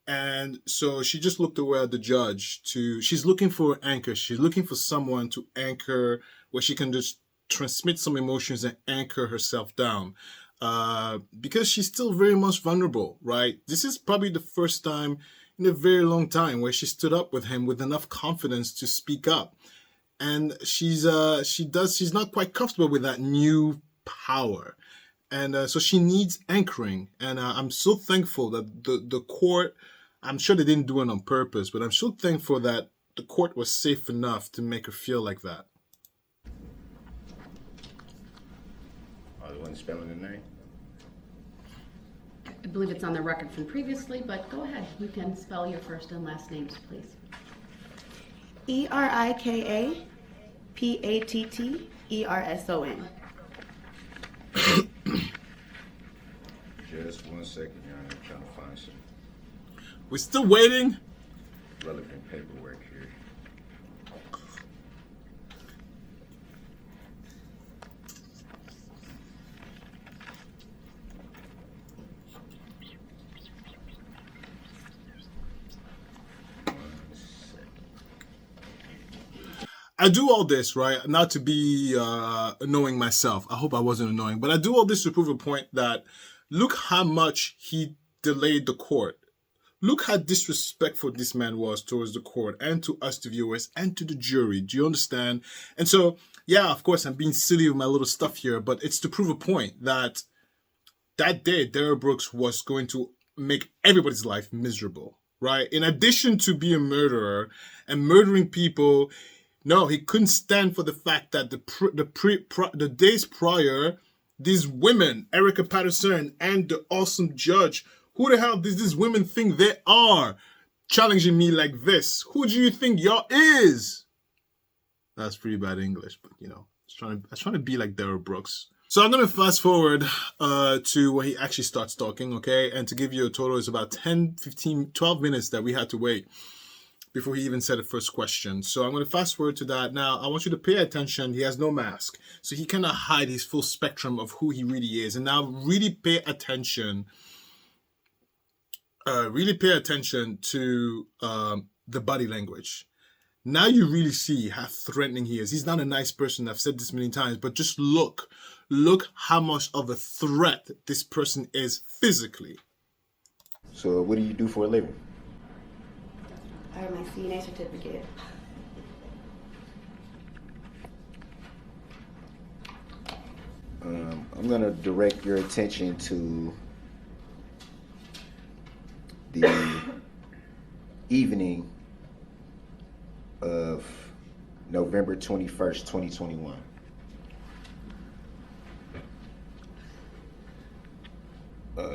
And so she just looked away at the judge. She's looking for an anchor. She's looking for someone to anchor where she can just transmit some emotions and anchor herself down. Because she's still very much vulnerable, right? This is probably the first time in a very long time where she stood up with him with enough confidence to speak up. And she's not quite comfortable with that new power. And so she needs anchoring. And I'm so thankful that the court, I'm sure they didn't do it on purpose, but I'm so thankful that the court was safe enough to make her feel like that. Oh, you wasn't spelling the name? I believe it's on the record from previously, but go ahead. You can spell your first and last names, please. Erika Patterson. Just 1 second, Your Honor. I'm trying to find some We're still waiting. relevant paperwork here. I do all this, right? Not to be annoying myself. I hope I wasn't annoying, but I do all this to prove a point that look how much he delayed the court. Look how disrespectful this man was towards the court and to us, the viewers, and to the jury. Do you understand? And so, yeah, of course, I'm being silly with my little stuff here, but it's to prove a point that that day, Darrell Brooks was going to make everybody's life miserable, right? In addition to being a murderer and murdering people, no, he couldn't stand for the fact that the days prior, these women, Erika Patterson and the awesome judge, who the hell does these women think they are, challenging me like this? Who do you think y'all is? That's pretty bad English, but you know, I was trying to be like Darrell Brooks. So I'm going to fast forward to where he actually starts talking, okay? And to give you a total, it's about 10, 15, 12 minutes that we had to wait before he even said the first question. So I'm going to fast forward to that. Now, I want you to pay attention. He has no mask, so he cannot hide his full spectrum of who he really is. And now really pay attention. Really pay attention to the body language. Now you really see how threatening he is. He's not a nice person. I've said this many times, but just look how much of a threat this person is physically. So what do you do for a living? I have my CNA certificate. I'm going to direct your attention to the evening of November 21st, 2021.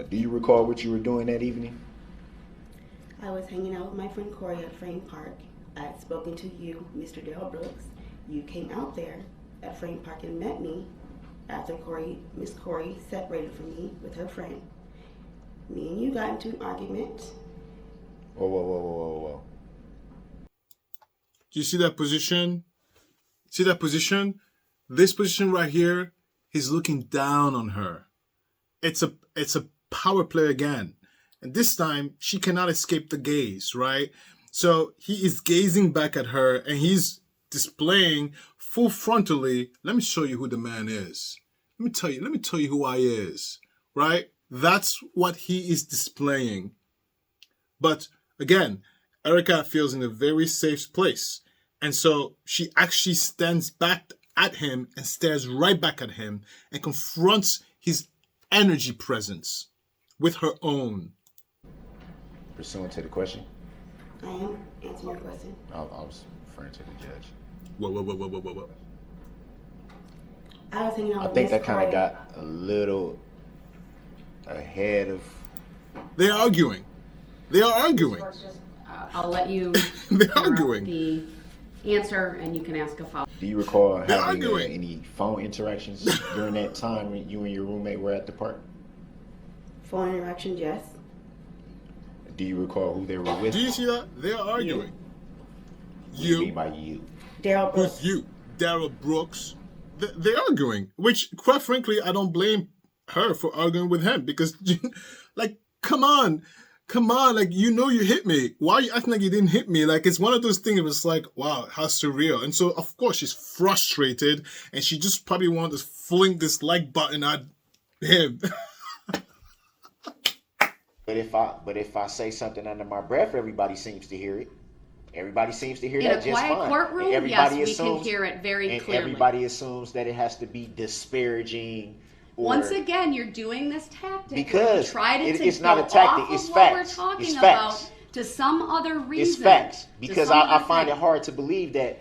Do you recall what you were doing that evening? I was hanging out with my friend Corey at Frame Park. I had spoken to you, Mr. Darrell Brooks. You came out there at Frame Park and met me after Miss Corey separated from me with her friend. Me and you got into an argument. Whoa. Do you see that position? See that position? This position right here, he's looking down on her. It's a power play again. And this time, she cannot escape the gaze, right? So he is gazing back at her and he's displaying full frontally. Let me show you who the man is. Let me tell you who I is, right? That's what he is displaying. But again, Erika feels in a very safe place. And so she actually stands back at him and stares right back at him and confronts his energy presence with her own. Pursuant to the question? I am answering your question. I was referring to the judge. Whoa. I was hanging out I with think Miss that kind Corey. of got a little ahead of... They're arguing. I'll let you They're figure out arguing. the answer, and you can ask a follow. Do you recall They're having arguing. any phone interactions during that time when you and your roommate were at the park? Phone interaction, yes. Do you recall who they were with? Do you see that? They're arguing. What do you mean by you? Darrell Brooks. Who's you? Darrell Brooks. They're arguing, which, quite frankly, I don't blame her for arguing with him because, like, come on, like, you know you hit me. Why are you acting like you didn't hit me? Like, it's one of those things. It was like, wow, how surreal. And so, of course, she's frustrated, and she just probably wanted to fling this like button at him. But if I say something under my breath, everybody seems to hear it. Everybody seems to hear In that a just quiet fine. courtroom, And yes, everybody we can assumes, hear it very and clearly. everybody assumes that it has to be disparaging. Or, Once again, you're doing this tactic. Because where you try to it's not a go tactic, off it's of what facts. we're talking It's about facts. to some other reason. It's facts. to Because some I other find thing. it hard to believe that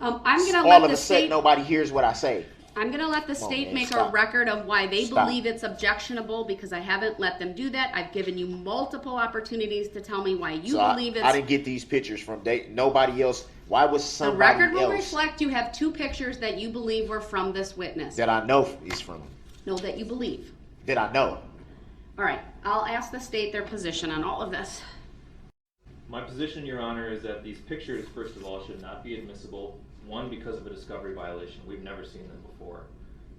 I'm gonna all let of the a sudden state. nobody hears what I say. I'm gonna let the Come on, state man, make a stop. record of why they Stop. believe it's objectionable because I haven't let them do that. I've given you multiple opportunities to tell me why you So believe I it's. didn't get these pictures from nobody else. Why was The somebody record will else reflect you have 2 pictures that you believe were from this witness. that I know is from him? No, that you believe. That I know. All right, I'll ask the state their position on all of this. My position, Your Honor, is that these pictures, first of all, should not be admissible. 1, because of a discovery violation. We've never seen them before.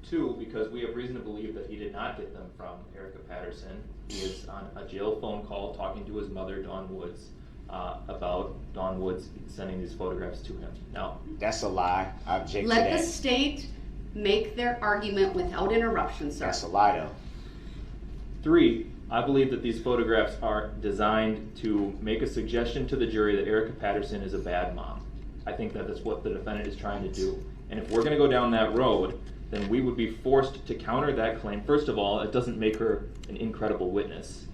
2, because we have reason to believe that he did not get them from Erika Patterson. He is on a jail phone call talking to his mother, Dawn Woods. about Dawn Woods sending these photographs to him. Now, That's a lie. I object to Let that. the state make their argument without interruption, sir. That's a lie, though. 3, I believe that these photographs are designed to make a suggestion to the jury that Erika Patterson is a bad mom. I think that is what the defendant is trying to do. And if we're going to go down that road, then we would be forced to counter that claim. First of all, it doesn't make her an incredible witness,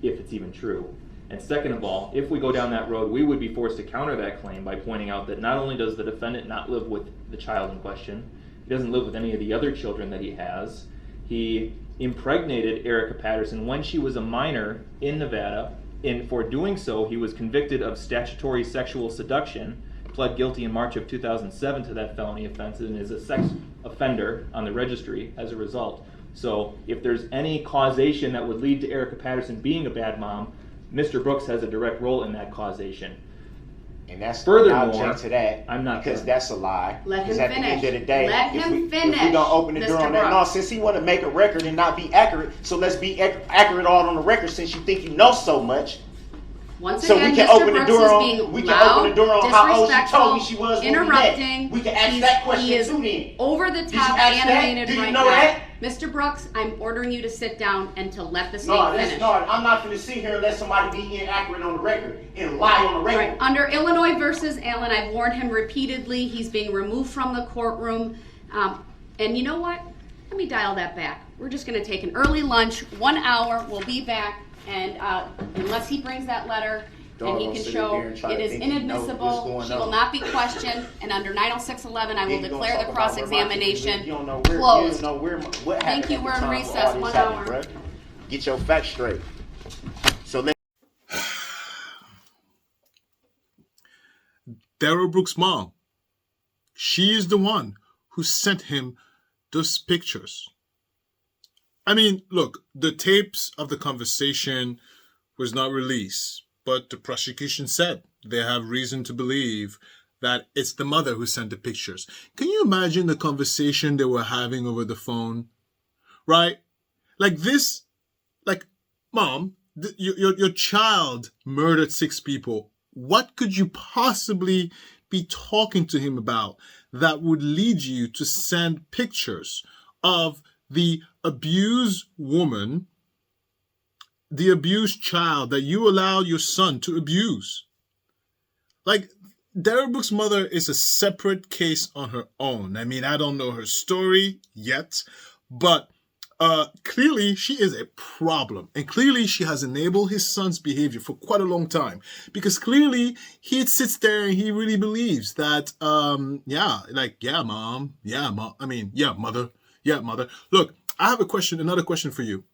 if it's even true. And second of all, if we go down that road, we would be forced to counter that claim by pointing out that not only does the defendant not live with the child in question, he doesn't live with any of the other children that he has. He impregnated Erika Patterson when she was a minor in Nevada, and for doing so, he was convicted of statutory sexual seduction, pled guilty in March of 2007 to that felony offense, and is a sex offender on the registry as a result. So if there's any causation that would lead to Erika Patterson being a bad mom, Mr. Brooks has a direct role in that causation. And that's Furthermore, I object to that. I'm not because done. that's a lie. Let him Because at the end finish. of the day, Let him if finish, we gonna open the door Mr. on that, no, Brooks. since he want to make a record and not be accurate, so let's be accurate all on the record. Since you think you know so much, Once so again, we can Mr. open the Brooks door is on. being We can loud, open the door on how old she told me she was when we met. interrupting. We can ask that question He is too. Then over the you top ask that? animated Do you right know now. that? Mr. Brooks, I'm ordering you to sit down and to let the state no, finish. I'm not going to sit here and let somebody be inaccurate on the record and lie on the record. Right. Under Illinois versus Allen, I've warned him repeatedly. He's being removed from the courtroom. And you know what? Let me dial that back. We're just going to take an early lunch, 1 hour. We'll be back. And unless he brings that letter and Dog he gonna can sit show there and try it to is think he knows what's inadmissible, going she will on. not be questioned. And under 906.11, I will Then you gonna declare talk the about where my kids live. cross-examination You don't know where, closed. You don't know where, what happened. Thank you. at the We're in time when recess, all this 1 happened, hour. bruh. Get your facts straight. So let Darrell Brooks' mom, she is the one who sent him those pictures. I mean, look, the tapes of the conversation was not released, but the prosecution said they have reason to believe that it's the mother who sent the pictures. Can you imagine the conversation they were having over the phone? Right? Like this, like, Mom, your child murdered 6 people. What could you possibly be talking to him about that would lead you to send pictures of the abused woman, the abused child that you allowed your son to abuse? Like, Darrell Brooks' mother is a separate case on her own. I mean, I don't know her story yet, but clearly she is a problem. And clearly she has enabled his son's behavior for quite a long time. Because clearly he sits there and he really believes that, mom, mother. Look, I have another question for you.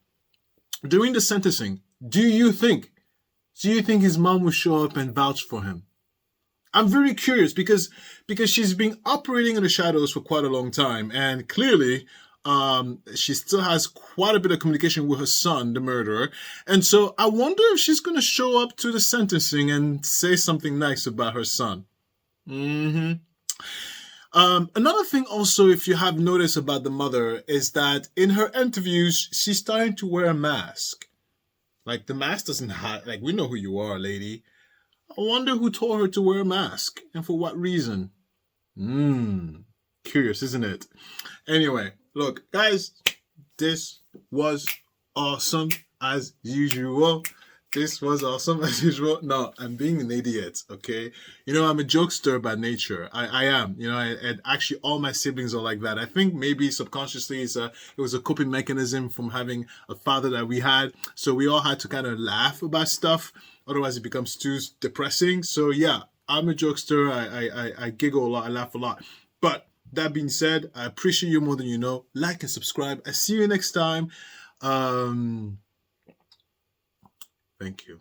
During the sentencing, do you think his mom will show up and vouch for him? I'm very curious because she's been operating in the shadows for quite a long time, and clearly she still has quite a bit of communication with her son, the murderer. And so I wonder if she's going to show up to the sentencing and say something nice about her son. Another thing also, if you have noticed about the mother, is that in her interviews, she's starting to wear a mask. Like, the mask doesn't hide. Like, we know who you are, lady. I wonder who told her to wear a mask and for what reason. Curious, isn't it? Anyway, look, guys, this was awesome as usual. This was awesome as usual. No, I'm being an idiot, okay? You know, I'm a jokester by nature. I am. You know, and actually all my siblings are like that. I think maybe subconsciously it was a coping mechanism from having a father that we had. So we all had to kind of laugh about stuff. Otherwise it becomes too depressing. So yeah, I'm a jokester. I giggle a lot. I laugh a lot. But that being said, I appreciate you more than you know. Like and subscribe. I see you next time. Thank you.